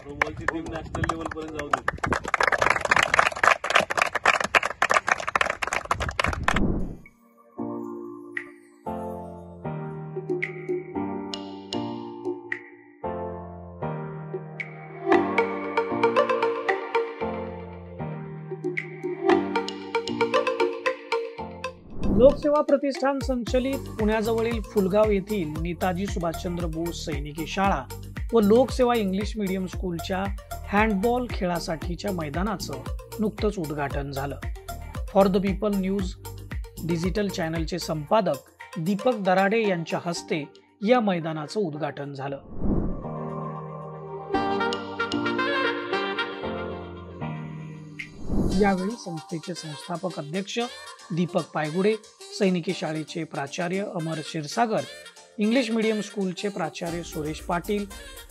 रोबॉलची team national level पर्यंत जाऊ दे. लोकसेवा प्रतिष्ठान संचलित पुण्याजवळील फुलगाव येथील नेताजी सुभाषचंद्र बोस सैनिकी शाळा व लोकसेवा इंग्लिश मीडियम स्कूलच्या हँडबॉल खेळासाठीच्या मैदानाचं नुकतंच उद्घाटन झालं. For the people news digital चॅनलचे संपादक दीपक दराडे यांच्या हस्ते या मैदानाचं उद्घाटन झालं. यावेळी संस्थेचे संस्थापक अध्यक्ष दीपक पायगुडे, सैनिकी शाळेचे प्राचार्य अमर क्षीरसागर, इंग्लिश मीडियम स्कूलचे प्राचार्य सुरेश पाटील,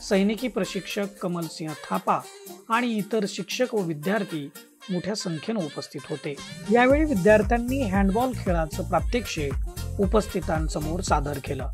सैनिकी प्रशिक्षक कमलसिंह थापा आणि इतर शिक्षक व विद्यार्थी मोठ्या संख्येने उपस्थित होते. यावेळी विद्यार्थ्यांनी हँडबॉल खेळाचं प्रात्यक्षिक उपस्थितांसमोर सादर केलं.